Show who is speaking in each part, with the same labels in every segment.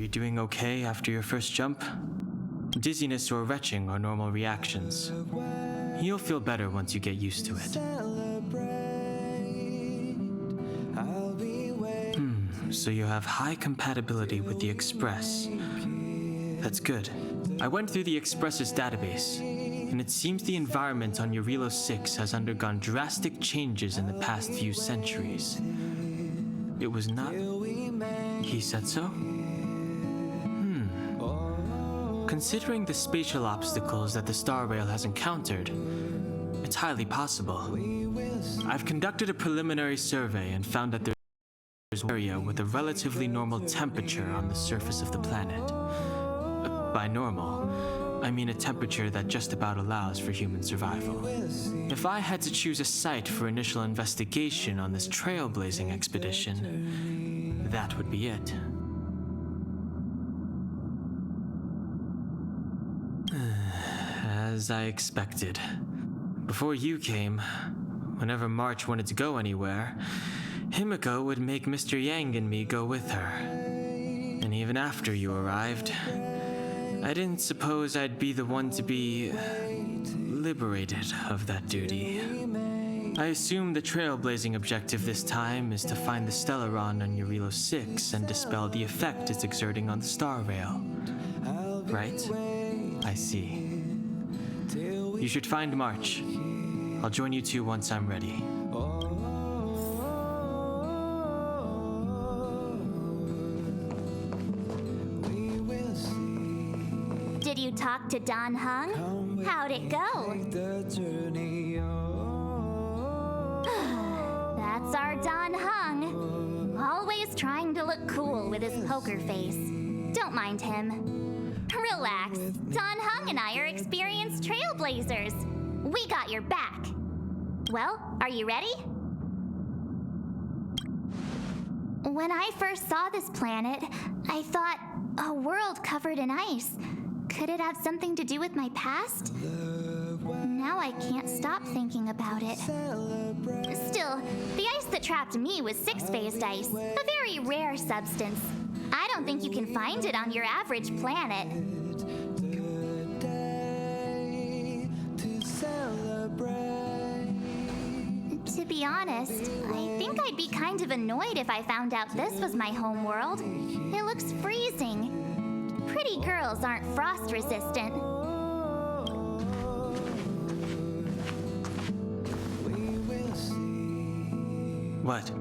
Speaker 1: you doing okay after your first jump? Dizziness or retching are normal reactions. You'll feel better once you get used to it. So you have high compatibility with the Express. That's good. I went through the Express's database, and it seems the environment on Eurilo 6 has undergone drastic changes in the past few centuries. It was not... He said so? Considering the spatial obstacles that the Star Rail has encountered, it's highly possible. I've conducted a preliminary survey and found that there's an area with a relatively normal temperature on the surface of the planet. By normal, I mean a temperature that just about allows for human survival. If I had to choose a site for initial investigation on this trailblazing expedition, that would be it. As I expected. Before you came, whenever March wanted to go anywhere, Himiko would make Mr. Yang and me go with her. And even after you arrived, I didn't suppose I'd be the one to be liberated of that duty. I assume the trailblazing objective this time is to find the Stellaron on Eurilo 6 and dispel the effect it's exerting on the Star Rail. Right? I see. You should find March. I'll join you two once I'm ready.
Speaker 2: Did you talk to Don Hung? How'd it go? That's our Don Hung. Always trying to look cool with his poker face. Don't mind him. Relax. Don Hung and I are experienced trailblazers. We got your back. Well, are you ready? When I first saw this planet, I thought, a world covered in ice. Could it have something to do with my past? Now I can't stop thinking about it. Still, the ice that trapped me was six-phased ice, a very rare substance. I don't think you can find it on your average planet. To be honest, I think I'd be kind of annoyed if I found out this was my home world. It looks freezing. Pretty girls aren't frost resistant.
Speaker 1: What?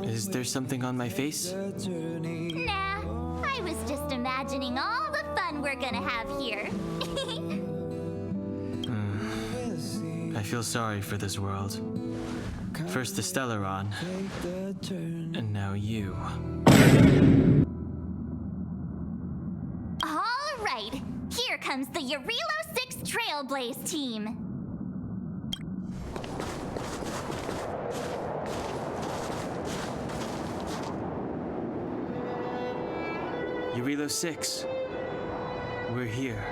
Speaker 1: Is there something on my face?
Speaker 2: Nah, I was just imagining all the fun we're gonna have here.
Speaker 1: I feel sorry for this world. First the Stellaron, and now you.
Speaker 2: All right, here comes the Eurilo 6 Trailblaze team.
Speaker 1: Eurilo 6. We're here.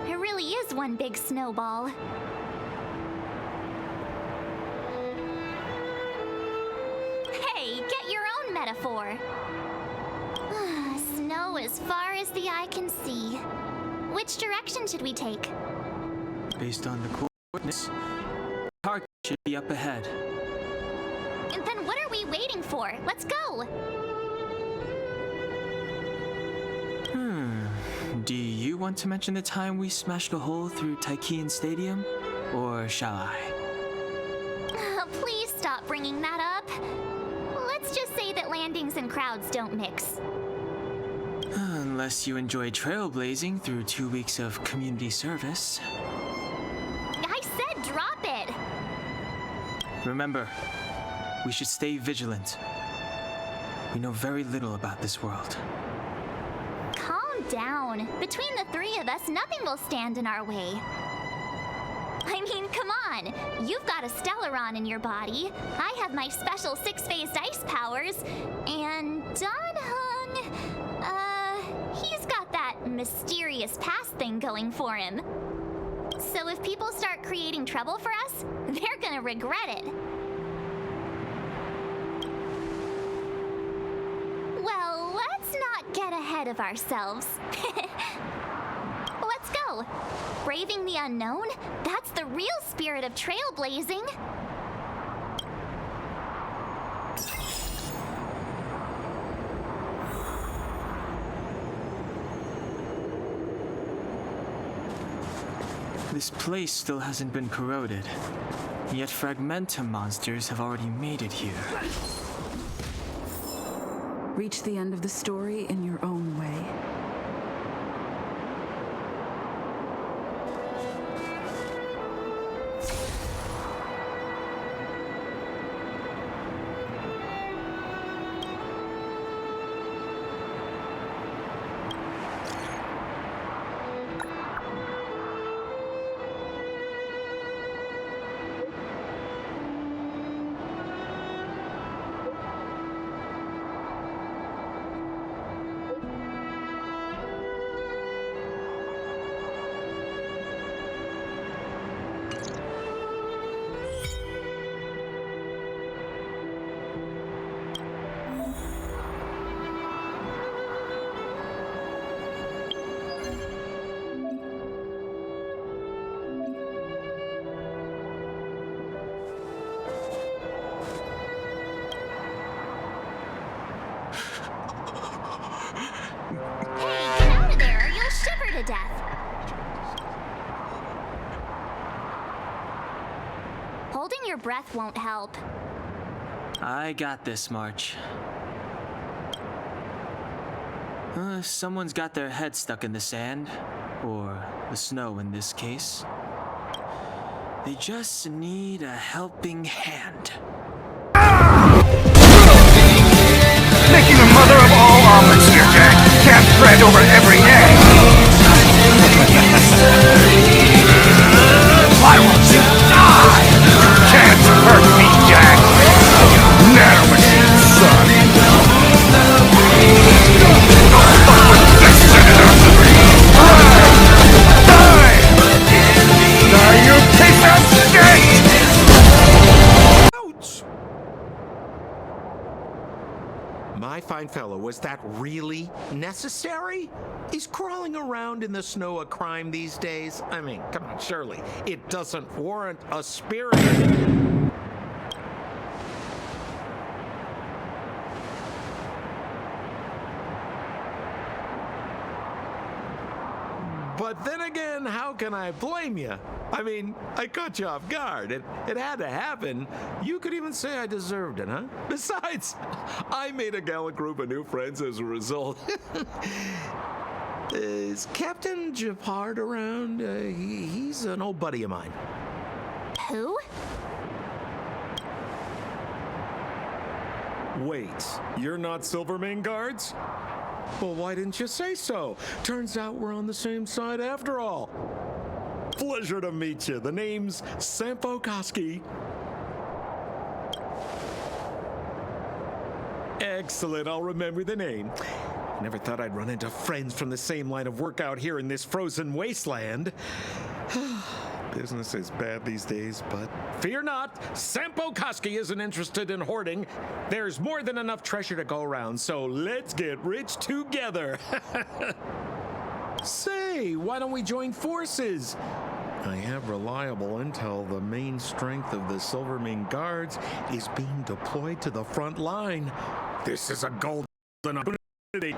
Speaker 2: It really is one big snowball. Hey, get your own metaphor. Snow as far as the eye can see. Which direction should we take?
Speaker 1: Based on the coordinates, the target should be up ahead.
Speaker 2: And then what are we waiting for? Let's go!
Speaker 1: Do you want to mention the time we smashed a hole through Taikian Stadium? Or shall I?
Speaker 2: Please stop bringing that up. Let's just say that landings and crowds don't mix.
Speaker 1: Unless you enjoy trailblazing through 2 weeks of community service.
Speaker 2: I said drop it!
Speaker 1: Remember, we should stay vigilant. We know very little about this world.
Speaker 2: Calm down. Between the three of us, nothing will stand in our way. I mean, come on. You've got a Stellaron in your body. I have my special six-phased ice powers. And Don Hung, he's got that mysterious past thing going for him. So if people start creating trouble for us, they're gonna regret it. ahead of ourselves. Let's go. Braving the unknown? That's the real spirit of trailblazing.
Speaker 1: This place still hasn't been corroded, yet Fragmentum monsters have already made it here.
Speaker 3: Reach the end of the story in your own way.
Speaker 2: To death. Holding your breath won't help.
Speaker 1: I got this, March. Someone's got their head stuck in the sand, or the snow in this case. They just need a helping hand.
Speaker 4: Making the mother of all omelets here, Jack. Can't spread over every egg. Why won't you die? Can't hurt me, Jack. Nanomachine, son. No fuck with this senator. Die! Die, you piece of shit! Ouch! My fine fellow, was that really necessary? Is crawling around in the snow a crime these days? I mean, come on, surely. It doesn't warrant a spirit. But then again, how can I blame you? I mean, I caught you off guard. It had to happen. You could even say I deserved it, huh? Besides, I made a gallant group of new friends as a result. Is Captain Japard around? He's an old buddy of mine.
Speaker 2: Who?
Speaker 4: Wait, you're not Silvermane guards? Well, why didn't you say so? Turns out we're on the same side after all. Pleasure to meet you. The name's Sampo Koski. Excellent, I'll remember the name. I never thought I'd run into friends from the same line of work out here in this frozen wasteland. Business is bad these days, but fear not, Sampo Koski isn't interested in hoarding. There's more than enough treasure to go around, so let's get rich together. Say, why don't we join forces? I have reliable intel the main strength of the Silvermane guards is being deployed to the front line. This is a golden opportunity.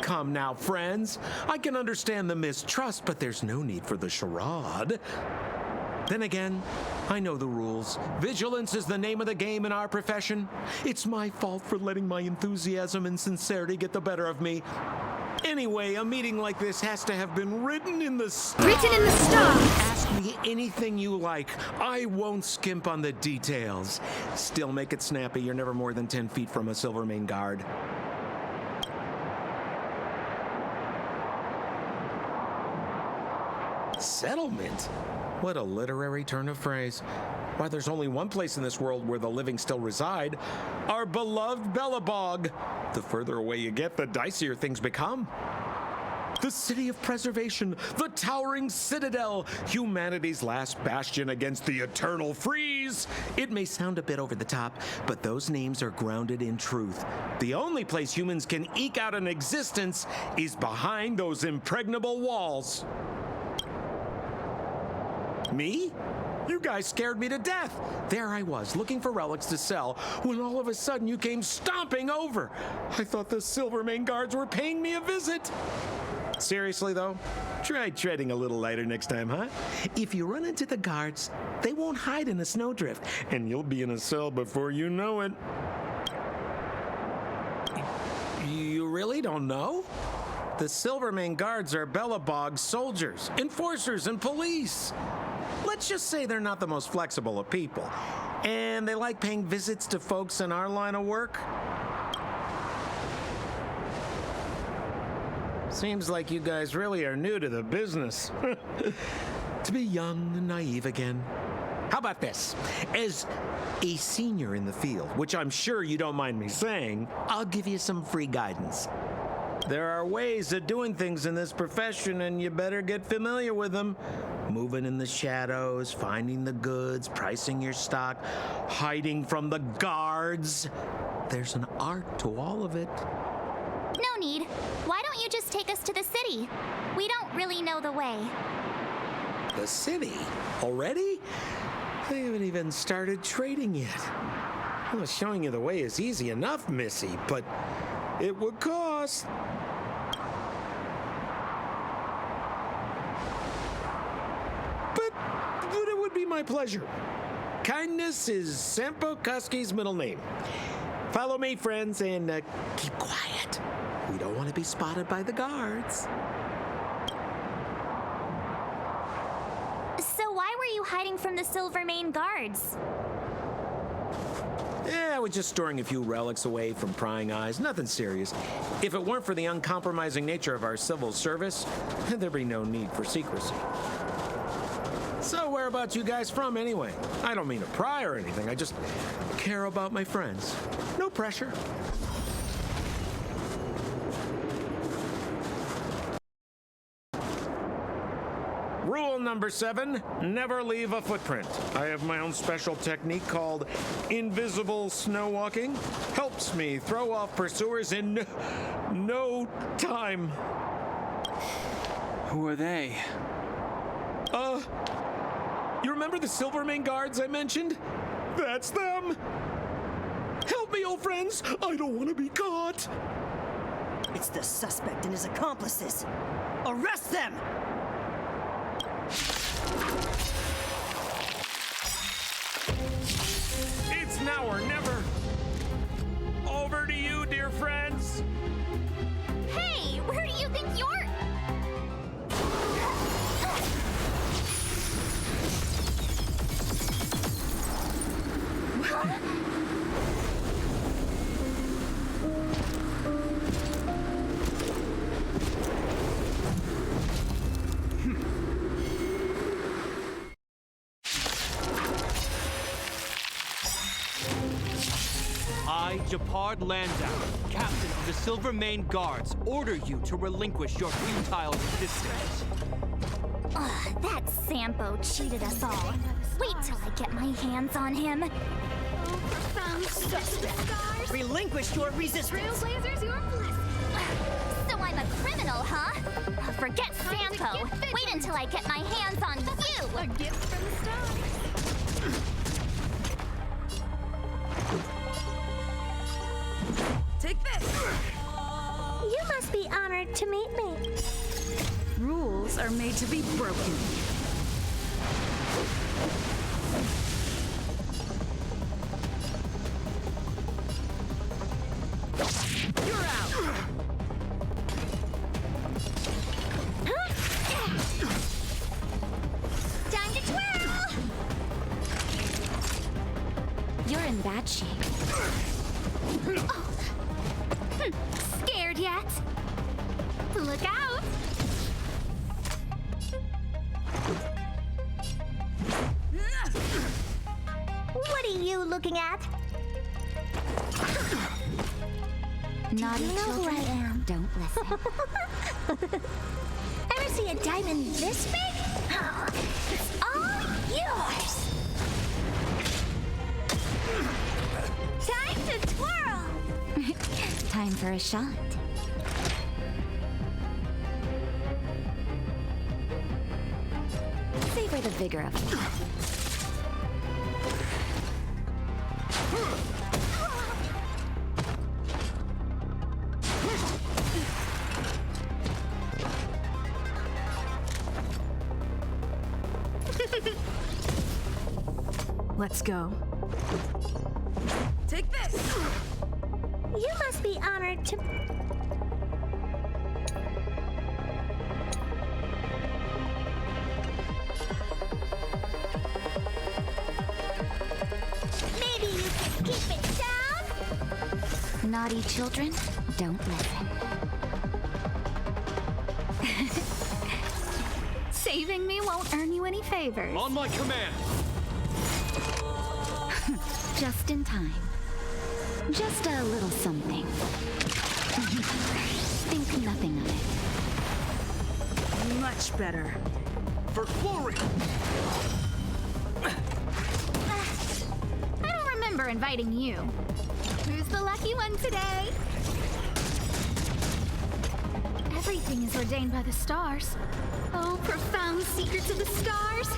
Speaker 4: Come now, friends. I can understand the mistrust, but there's no need for the charade. Then again, I know the rules. Vigilance is the name of the game in our profession. It's my fault for letting my enthusiasm and sincerity get the better of me. Anyway, a meeting like this has to have been written in the stars.
Speaker 3: Written in the stars!
Speaker 4: Ask me anything you like. I won't skimp on the details. Still make it snappy. You're never more than 10 feet from a Silvermane guard. Settlement? What a literary turn of phrase. Why, there's only one place in this world where the living still reside. Our beloved Belobog. The further away you get, the dicier things become. the city of preservation, the towering citadel, humanity's last bastion against the eternal freeze. It may sound a bit over the top, but those names are grounded in truth. The only place humans can eke out an existence is behind those impregnable walls. Me? You guys scared me to death. There I was, looking for relics to sell, when all of a sudden you came stomping over. I thought the Silvermane guards were paying me a visit. Seriously, though, try treading a little lighter next time, huh? If you run into the guards, they won't hide in a snowdrift, and you'll be in a cell before you know it. You really don't know? The Silvermane guards are Belobog soldiers, enforcers, and police. Let's just say they're not the most flexible of people, and they like paying visits to folks in our line of work. Seems like you guys really are new to the business. To be young and naive again. How about this? As a senior in the field, which I'm sure you don't mind me saying, I'll give you some free guidance. There are ways of doing things in this profession, and you better get familiar with them. Moving in the shadows, finding the goods, pricing your stock, hiding from the guards. There's an art to all of it.
Speaker 2: No need. Why don't you just take us to the city? We don't really know the way.
Speaker 4: The city? Already? They haven't even started trading yet. Well, showing you the way is easy enough, Missy, but it would cost. But it would be my pleasure. Kindness is Sampo Kuski's middle name. Follow me, friends, and keep quiet. We don't want to be spotted by the guards.
Speaker 2: So why were you hiding from the Silvermane guards?
Speaker 4: Yeah, I was just storing a few relics away from prying eyes. Nothing serious. If it weren't for the uncompromising nature of our civil service, there'd be no need for secrecy. So whereabouts you guys from anyway? I don't mean to pry or anything. I just care about my friends. No pressure. Rule number 7, never leave a footprint. I have my own special technique called invisible snow walking. Helps me throw off pursuers in no time.
Speaker 1: Who are they?
Speaker 4: You remember the Silvermane guards I mentioned? That's them. Help me, old friends. I don't want to be caught.
Speaker 5: It's the suspect and his accomplices. Arrest them!
Speaker 4: It's now or never. Over to you, dear friends.
Speaker 2: Hey, where do you think you're...
Speaker 6: I, Japard Landau, captain of the Silvermane Guards, order you to relinquish your futile resistance.
Speaker 2: Ugh, that Sampo cheated us all. Wait till I get my hands on him.
Speaker 5: Relinquish your resistance!
Speaker 2: Trailblazers, your blessing. So I'm a criminal, huh? Forget Sampo. Wait until I get my hands on you. A gift from the stars.
Speaker 3: Take this!
Speaker 2: You must be honored to meet me.
Speaker 3: Rules are made to be broken. You're out!
Speaker 2: Time to twirl! You're in bad shape. Oh. Scared yet? Look out! What are you looking at?
Speaker 7: Naughty
Speaker 2: you know
Speaker 7: children,
Speaker 2: who I am?
Speaker 7: don't listen.
Speaker 2: Ever see a diamond this big? Oh, it's all yours. Time to twirl.
Speaker 7: Time for a shot. Savor the vigor of it.
Speaker 3: Let's go. Take this!
Speaker 2: You must be honored to... Maybe you could keep it down?
Speaker 7: Naughty children, don't listen.
Speaker 3: Saving me won't earn you any favors.
Speaker 6: On my command!
Speaker 7: Just in time. Just a little something. Think nothing of it.
Speaker 3: Much better.
Speaker 6: For glory!
Speaker 3: I don't remember inviting you. Who's the lucky one today? Everything is ordained by the stars. Oh, profound secrets of the stars.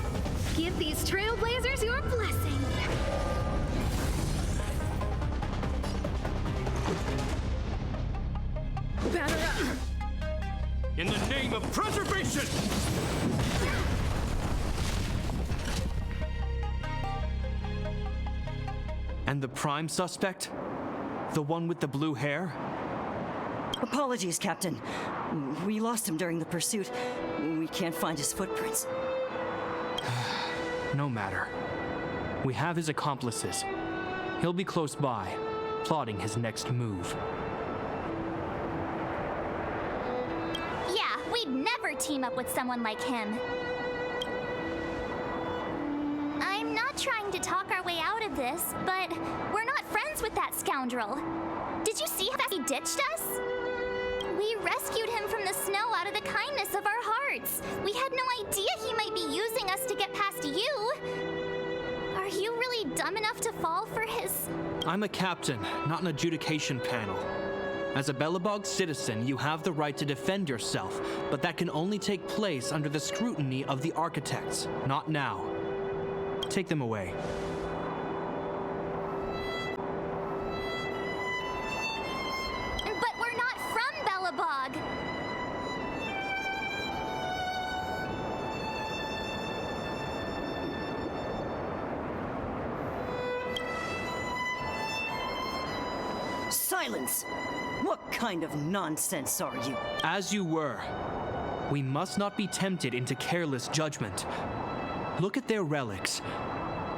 Speaker 3: Give these trailblazers your blessing. Batter up.
Speaker 6: In the name of preservation! And the prime suspect? The one with the blue hair?
Speaker 5: Apologies, Captain. We lost him during the pursuit. We can't find his footprints.
Speaker 6: No matter. We have his accomplices. He'll be close by, plotting his next move.
Speaker 2: Yeah, we'd never team up with someone like him. I'm not trying to talk our way out of this, but we're not friends with that scoundrel. Did you see how he ditched us? We rescued him from the snow out of the kindness of our hearts. We had no idea he might be using us to get past you. Are you really dumb enough to fall for his...
Speaker 6: I'm a captain, not an adjudication panel. As a Belobog citizen, you have the right to defend yourself, but that can only take place under the scrutiny of the architects, not now. Take them away.
Speaker 2: But we're not from Belobog.
Speaker 5: Silence! What kind of nonsense are you?
Speaker 6: As you were. We must not be tempted into careless judgment. Look at their relics.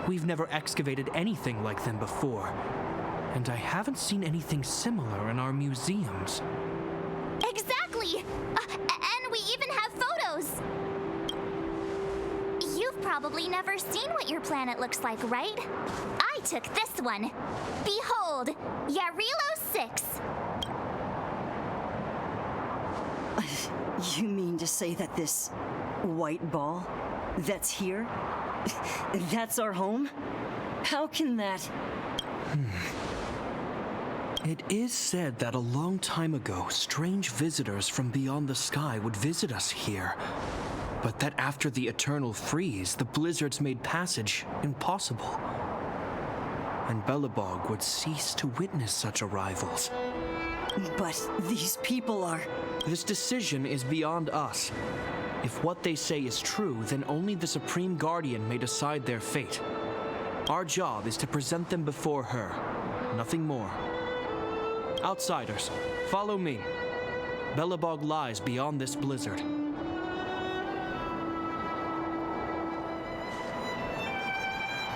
Speaker 6: We've never excavated anything like them before. And I haven't seen anything similar in our museums.
Speaker 2: Exactly! And we even have photos! You've probably never seen what your planet looks like, right? I took this one. Behold, Yarilo 6.
Speaker 5: You mean to say that this white ball that's here, that's our home? How can that...
Speaker 6: It is said that a long time ago, strange visitors from beyond the sky would visit us here. But that after the eternal freeze, the blizzards made passage impossible. And Belobog would cease to witness such arrivals.
Speaker 5: But these people are...
Speaker 6: This decision is beyond us. If what they say is true, then only the Supreme Guardian may decide their fate. Our job is to present them before her, nothing more. Outsiders, follow me. Belobog lies beyond this blizzard.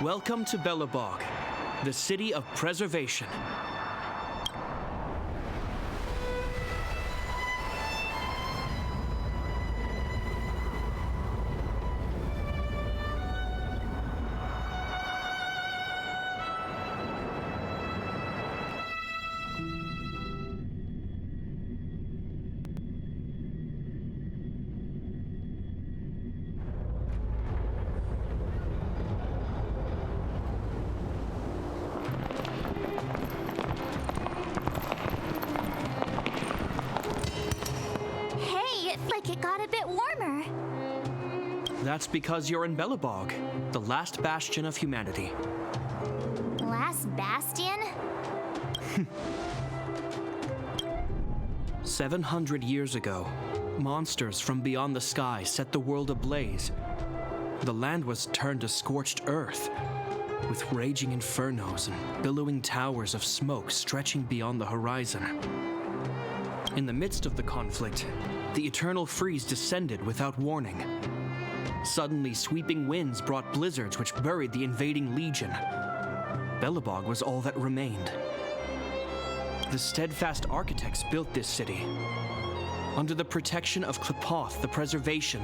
Speaker 6: Welcome to Belobog, the city of preservation.
Speaker 2: like it got a bit warmer.
Speaker 6: That's because you're in Belobog, the last bastion of humanity.
Speaker 2: Last bastion?
Speaker 6: 700 years ago, monsters from beyond the sky set the world ablaze. The land was turned to scorched earth, with raging infernos and billowing towers of smoke stretching beyond the horizon. In the midst of the conflict, the eternal freeze descended without warning. Suddenly, sweeping winds brought blizzards which buried the invading legion. Belobog was all that remained. The steadfast architects built this city. Under the protection of Klepoth, the Preservation,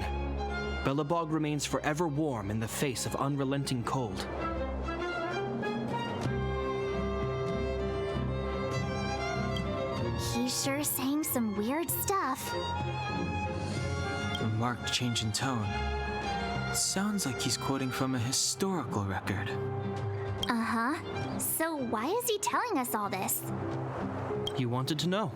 Speaker 6: Belobog remains forever warm in the face of unrelenting cold.
Speaker 2: He's sure saying some weird stuff.
Speaker 1: A marked change in tone. Sounds like he's quoting from a historical record.
Speaker 2: Uh-huh. So why is he telling us all this?
Speaker 6: You wanted to know.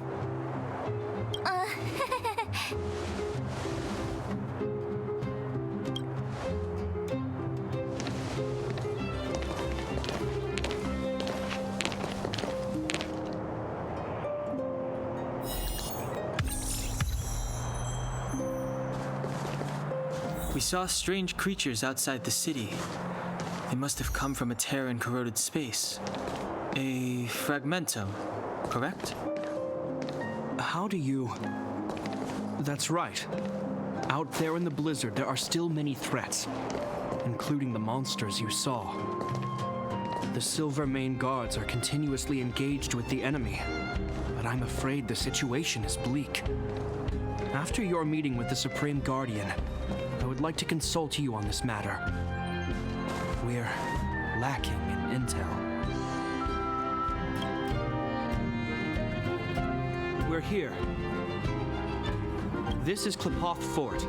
Speaker 1: We saw strange creatures outside the city. They must have come from a tear in corroded space. A fragmentum, correct?
Speaker 6: How do you... That's right. Out there in the blizzard, there are still many threats, including the monsters you saw. The Silvermane guards are continuously engaged with the enemy, but I'm afraid the situation is bleak. After your meeting with the Supreme Guardian, I would like to consult you on this matter. We're lacking in intel. We're here. This is Klepoth Fort,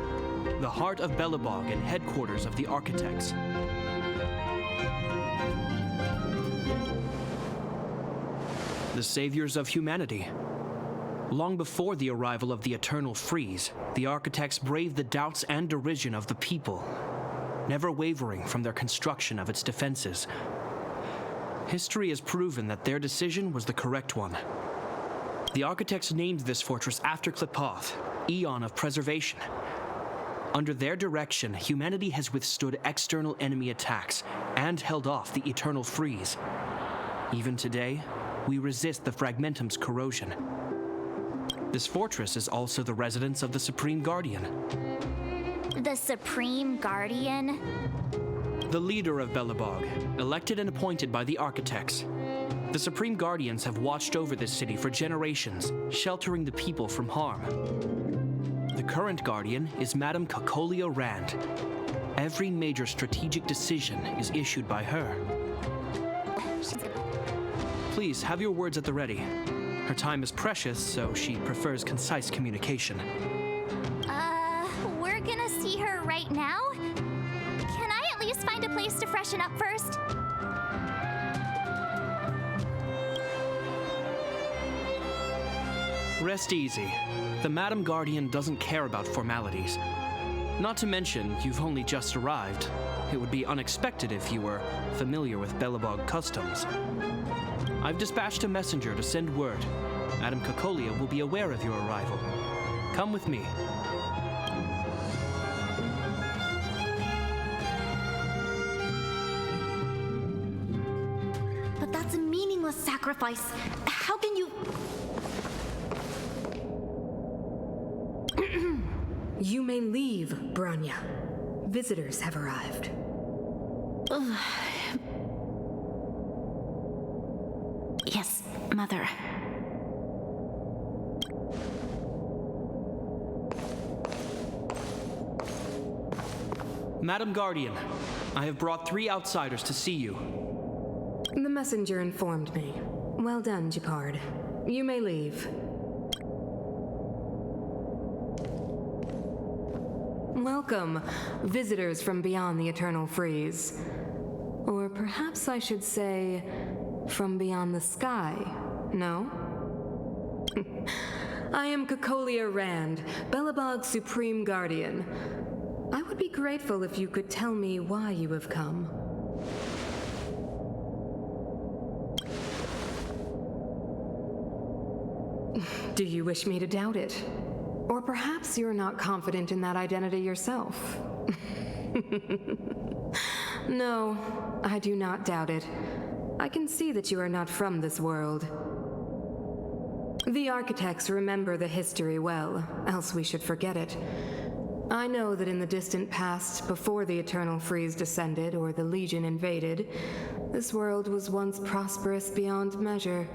Speaker 6: the heart of Belobog and headquarters of the Architects. The saviors of humanity. Long before the arrival of the Eternal Freeze, the Architects braved the doubts and derision of the people, never wavering from their construction of its defenses. History has proven that their decision was the correct one. The Architects named this fortress after Klepoth, Eon of Preservation. Under their direction, humanity has withstood external enemy attacks and held off the Eternal Freeze. Even today, we resist the Fragmentum's corrosion. This fortress is also the residence of the Supreme Guardian.
Speaker 2: The Supreme Guardian?
Speaker 6: The leader of Belobog, elected and appointed by the Architects. The Supreme Guardians have watched over this city for generations, sheltering the people from harm. The current Guardian is Madame Kakolia Rand. Every major strategic decision is issued by her. Please, have your words at the ready. Her time is precious, so she prefers concise communication.
Speaker 2: We're gonna see her right now? Can I at least find a place to freshen up first?
Speaker 6: Rest easy. The Madam Guardian doesn't care about formalities. Not to mention, you've only just arrived. It would be unexpected if you were familiar with Belobog customs. I've dispatched a messenger to send word. Madam Kakolia will be aware of your arrival. Come with me.
Speaker 3: But that's a meaningless sacrifice. How can you...
Speaker 8: You may leave, Branya. Visitors have arrived.
Speaker 7: Yes, Mother.
Speaker 6: Madam Guardian, I have brought 3 outsiders to see you.
Speaker 8: The messenger informed me. Well done, Gepard. You may leave. Welcome, visitors from beyond the Eternal Freeze. Or perhaps I should say, from beyond the sky, no? I am Cocolia Rand, Belobog's Supreme Guardian. I would be grateful if you could tell me why you have come. Do you wish me to doubt it? Or perhaps you're not confident in that identity yourself. No, I do not doubt it. I can see that you are not from this world. The architects remember the history well, else we should forget it. I know that in the distant past, before the Eternal Freeze descended or the Legion invaded, this world was once prosperous beyond measure.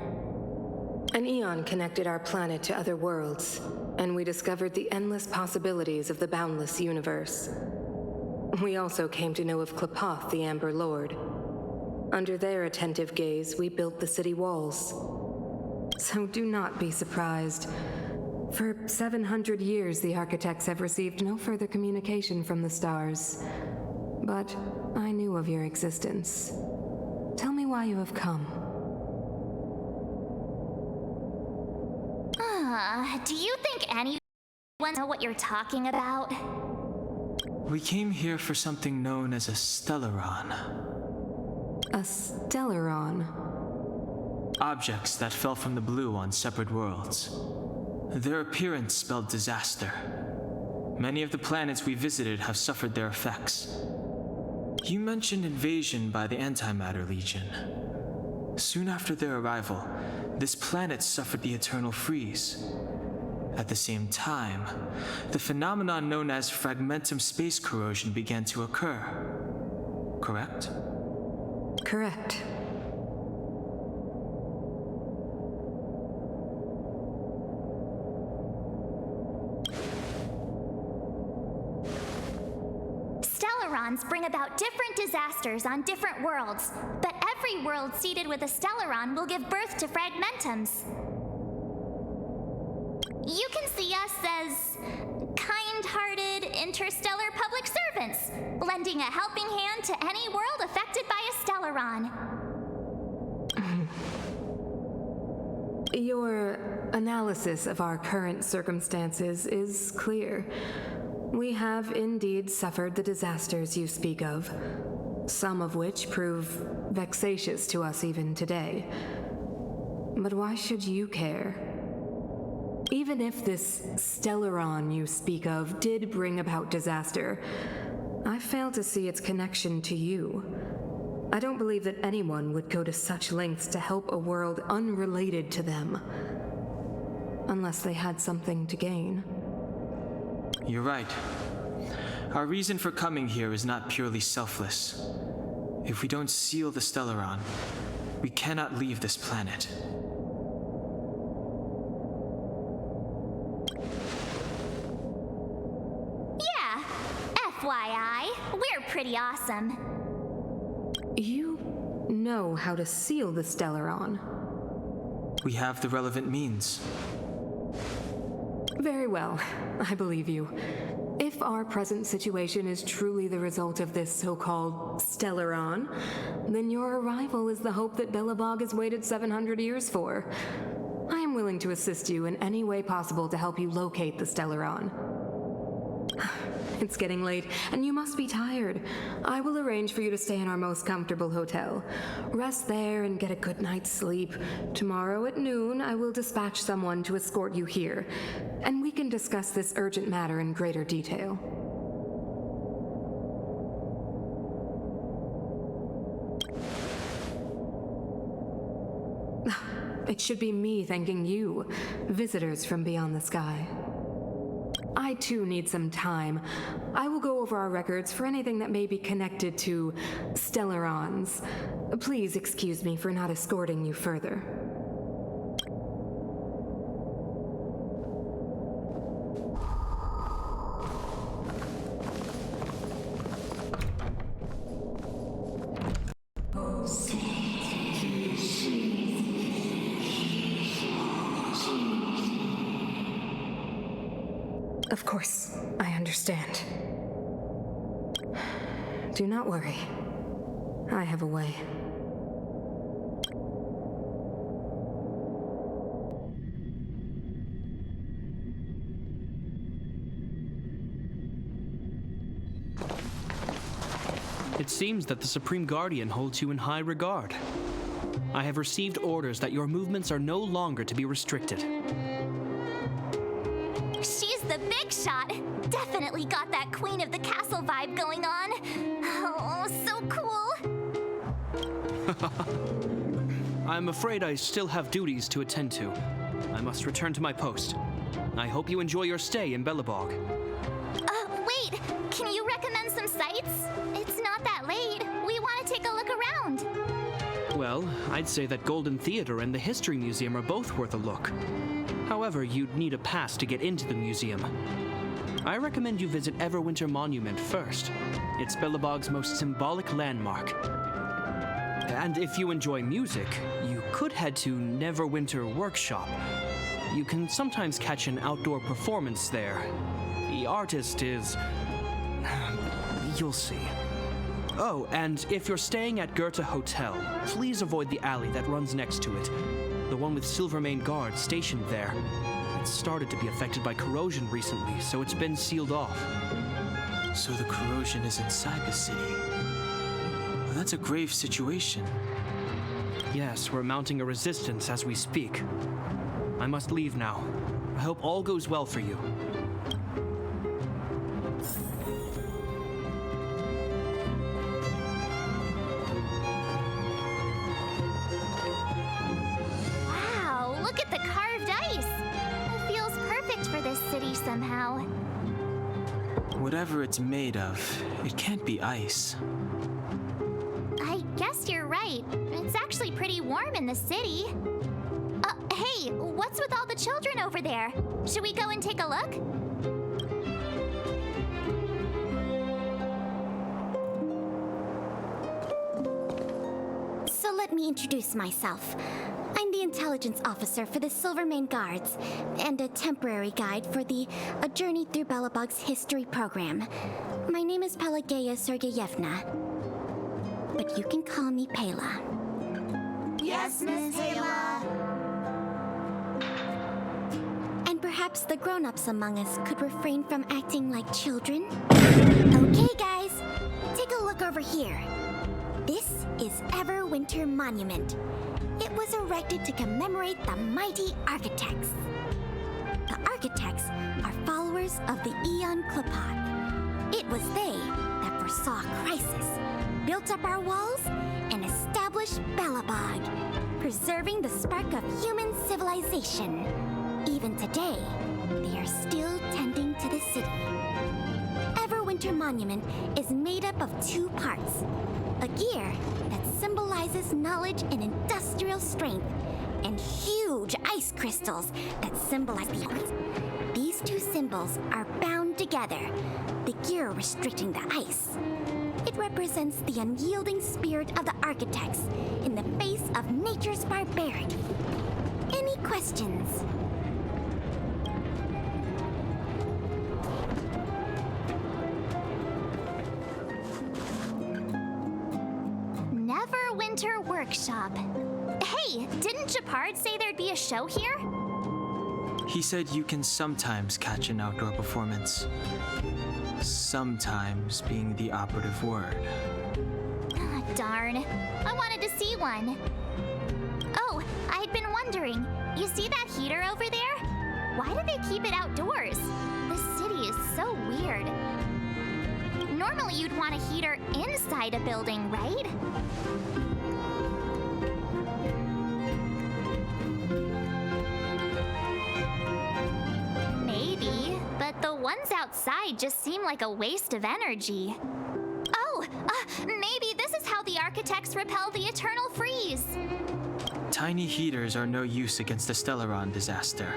Speaker 8: An eon connected our planet to other worlds, and we discovered the endless possibilities of the boundless universe. We also came to know of Klapoth, the Amber Lord. Under their attentive gaze, we built the city walls. So do not be surprised. For 700 years, the architects have received no further communication from the stars. But I knew of your existence. Tell me why you have come.
Speaker 2: Do you think anyone knows what you're talking about?
Speaker 1: We came here for something known as a Stellaron.
Speaker 8: A Stellaron?
Speaker 1: Objects that fell from the blue on separate worlds. Their appearance spelled disaster. Many of the planets we visited have suffered their effects. You mentioned invasion by the Antimatter Legion. Soon after their arrival, this planet suffered the Eternal Freeze. At the same time, the phenomenon known as fragmentum space corrosion began to occur. Correct?
Speaker 8: Correct.
Speaker 2: Stellarons bring about different disasters on different worlds, but every world seeded with a Stellaron will give birth to fragmentums. You can see us as kind-hearted interstellar public servants, lending a helping hand to any world affected by a Stellaron.
Speaker 8: Your analysis of our current circumstances is clear. We have indeed suffered the disasters you speak of, some of which prove vexatious to us even today. But why should you care? Even if this Stellaron you speak of did bring about disaster, I fail to see its connection to you. I don't believe that anyone would go to such lengths to help a world unrelated to them, unless they had something to gain.
Speaker 1: You're right. Our reason for coming here is not purely selfless. If we don't seal the Stellaron, we cannot leave this planet.
Speaker 2: Yeah, FYI, we're pretty awesome.
Speaker 8: You know how to seal the Stellaron.
Speaker 1: We have the relevant means.
Speaker 8: Very well, I believe you. If our present situation is truly the result of this so-called Stellaron, then your arrival is the hope that Belobog has waited 700 years for. I am willing to assist you in any way possible to help you locate the Stellaron. It's getting late, and you must be tired. I will arrange for you to stay in our most comfortable hotel. Rest there and get a good night's sleep. Tomorrow at noon, I will dispatch someone to escort you here, and we can discuss this urgent matter in greater detail. It should be me thanking you, visitors from beyond the sky. I too need some time. I will go over our records for anything that may be connected to Stellarons. Please excuse me for not escorting you further. Of course, I understand. Do not worry. I have a way.
Speaker 6: It seems that the Supreme Guardian holds you in high regard. I have received orders that your movements are no longer to be restricted.
Speaker 2: She's the big shot. Definitely got that Queen of the Castle vibe going on. Oh, so cool.
Speaker 6: I'm afraid I still have duties to attend to. I must return to my post. I hope you enjoy your stay in Belobog.
Speaker 2: Wait, can you recommend some sites? It's not that late. We want to take a look around.
Speaker 6: Well, I'd say that Golden Theater and the History Museum are both worth a look. However, you'd need a pass to get into the museum. I recommend you visit Everwinter Monument first. It's Belobog's most symbolic landmark. And if you enjoy music, you could head to Neverwinter Workshop. You can sometimes catch an outdoor performance there. The artist is... you'll see. Oh, and if you're staying at Goethe Hotel, please avoid the alley that runs next to it. The one with Silvermane guards stationed there. It's started to be affected by corrosion recently, so it's been sealed off.
Speaker 1: So the corrosion is inside the city. Well, that's a grave situation.
Speaker 6: Yes, we're mounting a resistance as we speak. I must leave now. I hope all goes well for you.
Speaker 2: Wow, look at the carved ice. It feels perfect for this city somehow.
Speaker 1: Whatever it's made of, it can't be ice.
Speaker 2: I guess you're right. It's actually pretty warm in the city. Hey, what's with all the children over there? Should we go and take a look?
Speaker 9: So let me introduce myself. I'm the intelligence officer for the Silvermane Guards, and a temporary guide for the A Journey Through Belobog's History program. My name is Pelageya Sergeyevna, but you can call me Pela.
Speaker 2: Yes, Miss Pela.
Speaker 9: And perhaps the grown-ups among us could refrain from acting like children. Okay, guys, take a look over here. This is Everwinter Monument. It was erected to commemorate the mighty architects. The architects are followers of the Aeon Klapat. It was they that foresaw crisis, built up our walls, and established Belobog, preserving the spark of human civilization. Even today, they are still tending to the city. Everwinter Monument is made up of two parts. A gear that symbolizes knowledge and industrial strength, and huge ice crystals that symbolize the earth. These two symbols are bound together, the gear restricting the ice. It represents the unyielding spirit of the architects in the face of nature's barbarity. Any questions?
Speaker 2: Neverwinter Workshop. Hey, didn't Japard say there'd be a show here?
Speaker 1: He said you can sometimes catch an outdoor performance. Sometimes being the operative word.
Speaker 2: Ah, darn. I wanted to see one. Oh, I'd been wondering. You see that heater over there? Why do they keep it outdoors? This city is so weird. Normally you'd want a heater inside a building, right? Maybe, but the ones outside just seem like a waste of energy. Oh, maybe this is how the architects repel the eternal freeze.
Speaker 1: Tiny heaters are no use against the Stellaron disaster.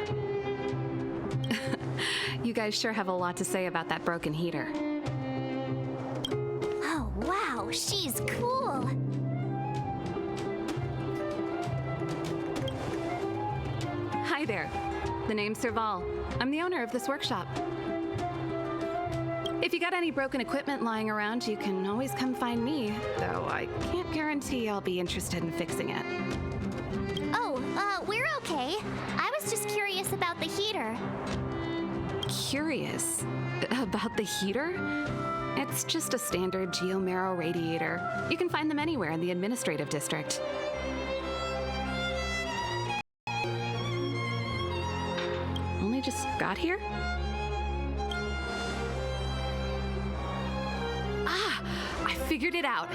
Speaker 8: You guys sure have a lot to say about that broken heater.
Speaker 2: Oh, wow, she's cool.
Speaker 8: Hi there. The name's Serval. I'm the owner of this workshop. If you got any broken equipment lying around, you can always come find me, though I can't guarantee I'll be interested in fixing it.
Speaker 2: Oh, we're okay. I was just curious about the heater.
Speaker 8: Curious? About the heater?
Speaker 10: It's just a standard geomarrow radiator. You can find them anywhere in the administrative district. Only just got here? I figured it out.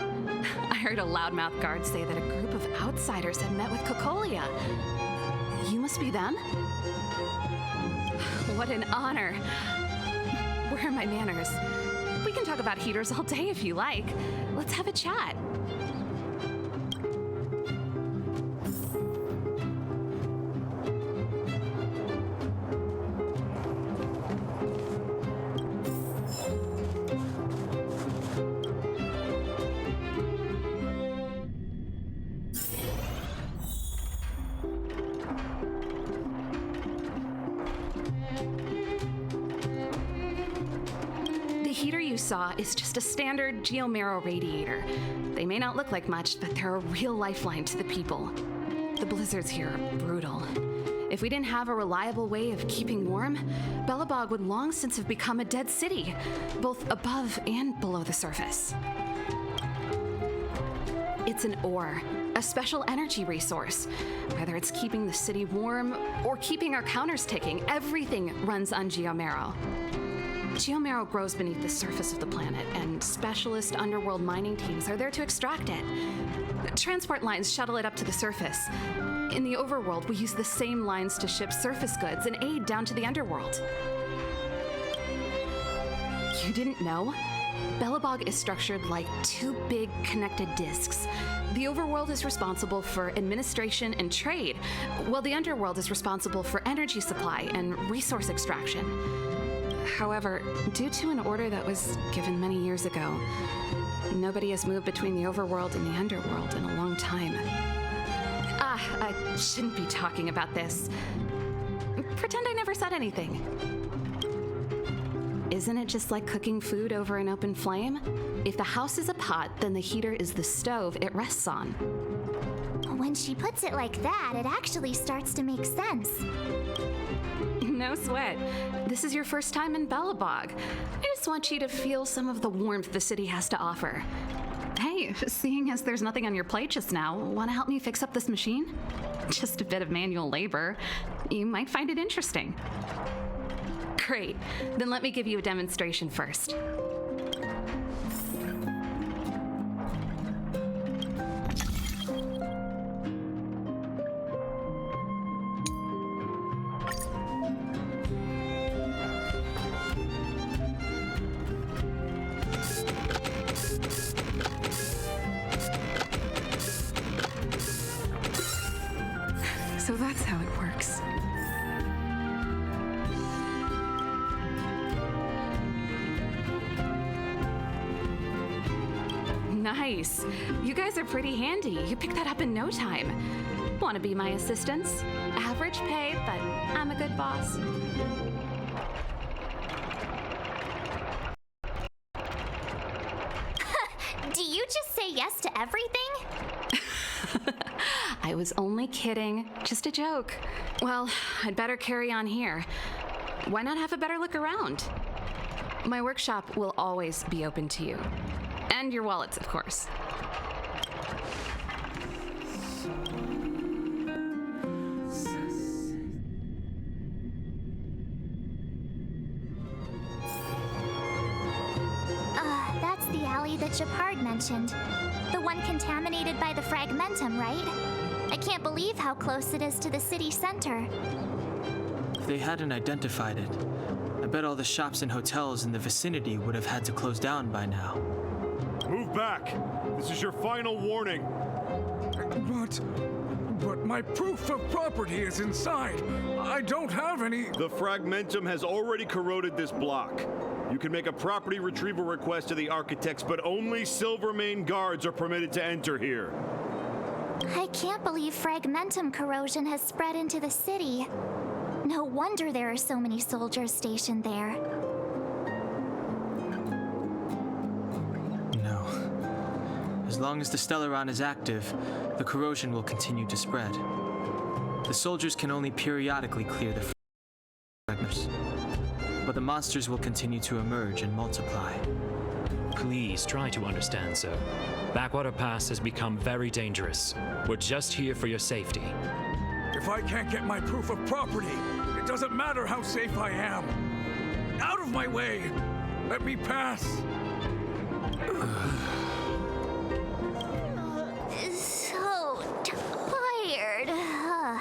Speaker 10: I heard a loudmouth guard say that a group of outsiders had met with Cocolia. You must be them? What an honor. Where are my manners? We can talk about heaters all day if you like. Let's have a chat. The heater you saw is just a standard geomarrow radiator. They may not look like much, but they're a real lifeline to the people. The blizzards here are brutal. If we didn't have a reliable way of keeping warm, Belobog would long since have become a dead city, both above and below the surface. It's an ore, a special energy resource. Whether it's keeping the city warm or keeping our counters ticking, everything runs on geomarrow. Geomarrow grows beneath the surface of the planet, and specialist underworld mining teams are there to extract it. Transport lines shuttle it up to the surface. In the overworld, we use the same lines to ship surface goods and aid down to the underworld. You didn't know? Belobog is structured like two big connected disks. The overworld is responsible for administration and trade, while the underworld is responsible for energy supply and resource extraction. However, due to an order that was given many years ago, nobody has moved between the overworld and the underworld in a long time. I shouldn't be talking about this. Pretend I never said anything. Isn't it just like cooking food over an open flame? If the house is a pot, then the heater is the stove it rests on.
Speaker 2: When she puts it like that, it actually starts to make sense.
Speaker 10: No sweat. This is your first time in Belobog. I just want you to feel some of the warmth the city has to offer. Hey, seeing as there's nothing on your plate just now, want to help me fix up this machine? Just a bit of manual labor. You might find it interesting. Great. Then let me give you a demonstration first. So that's how it works. Nice. You guys are pretty handy. You picked that up in no time. Want to be my assistants? Average pay, but I'm a good boss.
Speaker 2: Do you just say yes to everything?
Speaker 10: I was only kidding. Just a joke. Well, I'd better carry on here. Why not have a better look around? My workshop will always be open to you. And your wallets, of course.
Speaker 2: That's the alley that Japard mentioned. The one contaminated by the fragmentum, right? I can't believe how close it is to the city center.
Speaker 1: If they hadn't identified it, I bet all the shops and hotels in the vicinity would have had to close down by now.
Speaker 11: Move back! This is your final warning.
Speaker 12: But my proof of property is inside. I don't have any...
Speaker 11: The fragmentum has already corroded this block. You can make a property retrieval request to the architects, but only Silvermane guards are permitted to enter here.
Speaker 2: I can't believe fragmentum corrosion has spread into the city. No wonder there are so many soldiers stationed there.
Speaker 1: No. As long as the Stellaron is active, the corrosion will continue to spread. The soldiers can only periodically clear the fragments, but the monsters will continue to emerge and multiply.
Speaker 13: Please try to understand, sir. Backwater Pass has become very dangerous. We're just here for your safety.
Speaker 12: If I can't get my proof of property, it doesn't matter how safe I am. Out of my way! Let me pass!
Speaker 2: So tired. I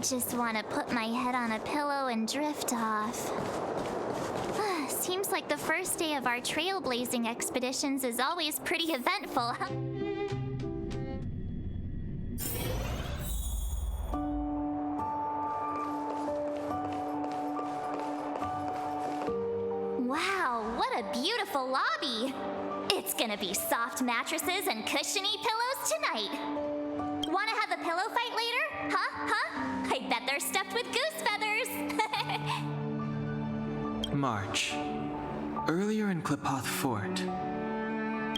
Speaker 2: just want to put my head on a pillow and drift off. Seems like the first day of our trailblazing expeditions is always pretty eventful, huh? Wow, what a beautiful lobby! It's gonna be soft mattresses and cushiony pillows tonight. Wanna have a pillow fight later? Huh? I bet they're stuffed with goose feathers!
Speaker 1: March. Earlier in Klipoth Fort.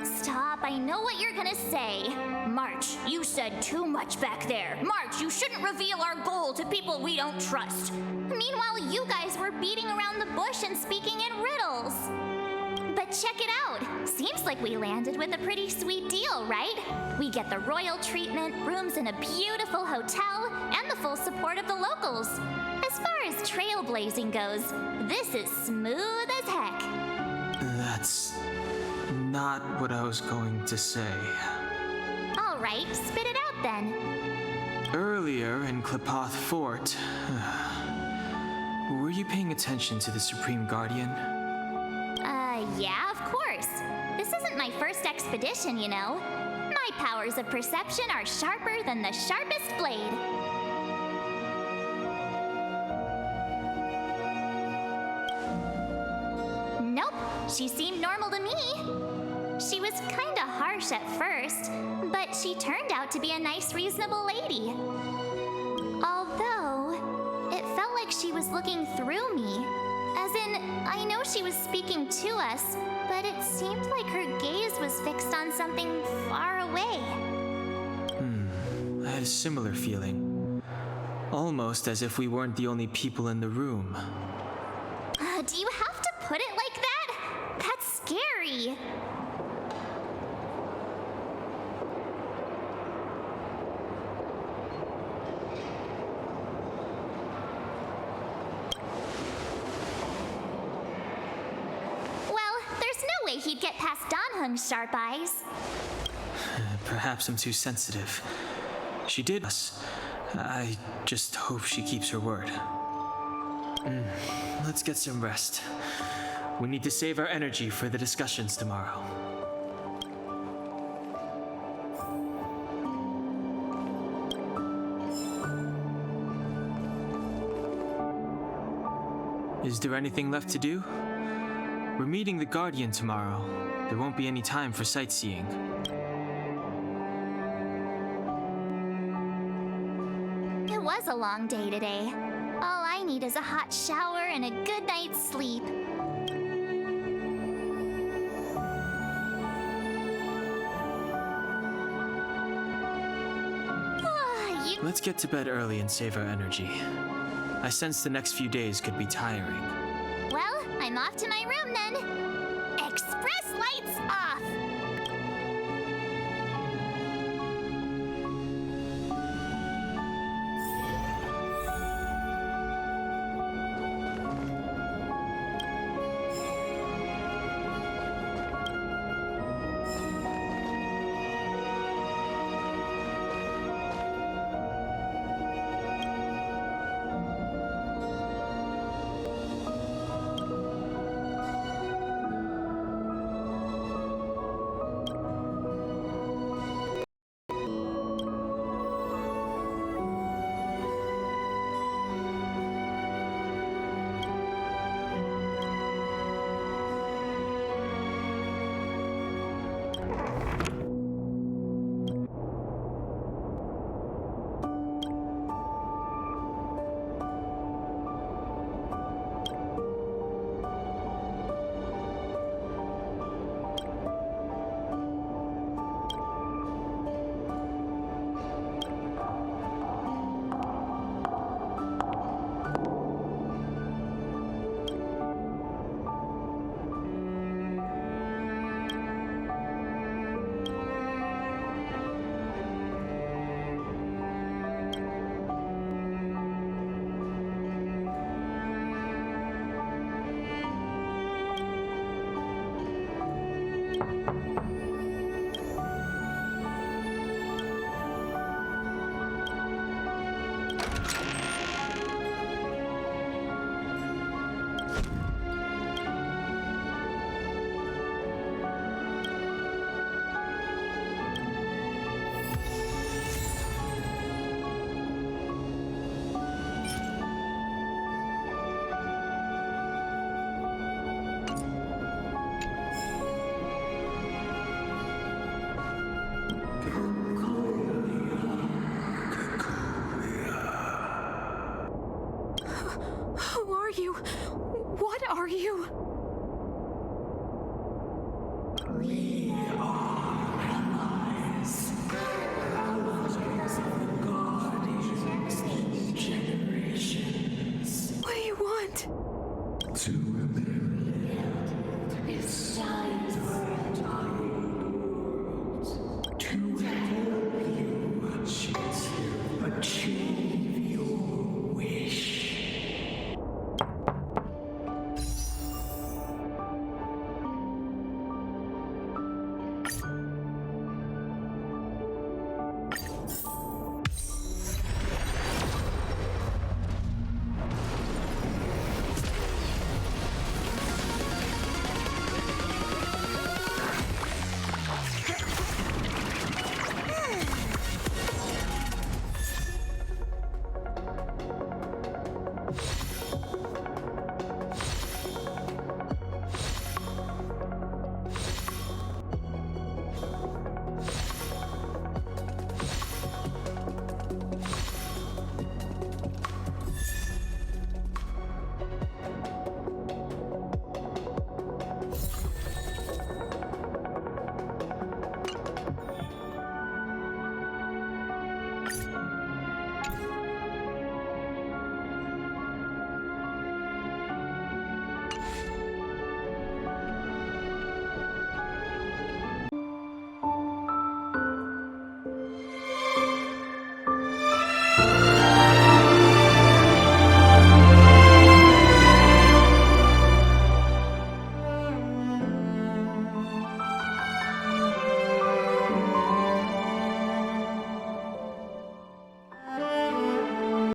Speaker 2: Stop, I know what you're gonna say. March, you said too much back there. March, you shouldn't reveal our goal to people we don't trust. Meanwhile, you guys were beating around the bush and speaking in riddles. But check it out. Seems like we landed with a pretty sweet deal, right? We get the royal treatment, rooms in a beautiful hotel, and the full support of the locals. As far as trailblazing goes, this is smooth as heck.
Speaker 1: That's not what I was going to say.
Speaker 2: All right, spit it out then.
Speaker 1: Earlier in Klipoth Fort, were you paying attention to the Supreme Guardian?
Speaker 2: Yeah, of course. This isn't my first expedition, you know. My powers of perception are sharper than the sharpest blade. Nope, she seemed normal to me. She was kinda harsh at first, but she turned out to be a nice, reasonable lady. Although, it felt like she was looking through me. As in, I know she was speaking to us, but it seemed like her gaze was fixed on something far away.
Speaker 1: I had a similar feeling. Almost as if we weren't the only people in the room.
Speaker 2: Do you have to put it like that? That's scary. He'd get past Danhung's sharp eyes.
Speaker 1: Perhaps I'm too sensitive. She did us. I just hope she keeps her word. Let's get some rest. We need to save our energy for the discussions tomorrow. Is there anything left to do? We're meeting the Guardian tomorrow. There won't be any time for sightseeing.
Speaker 2: It was a long day today. All I need is a hot shower and a good night's sleep.
Speaker 1: Let's get to bed early and save our energy. I sense the next few days could be tiring.
Speaker 2: Well, I'm off to my room then. Express lights on!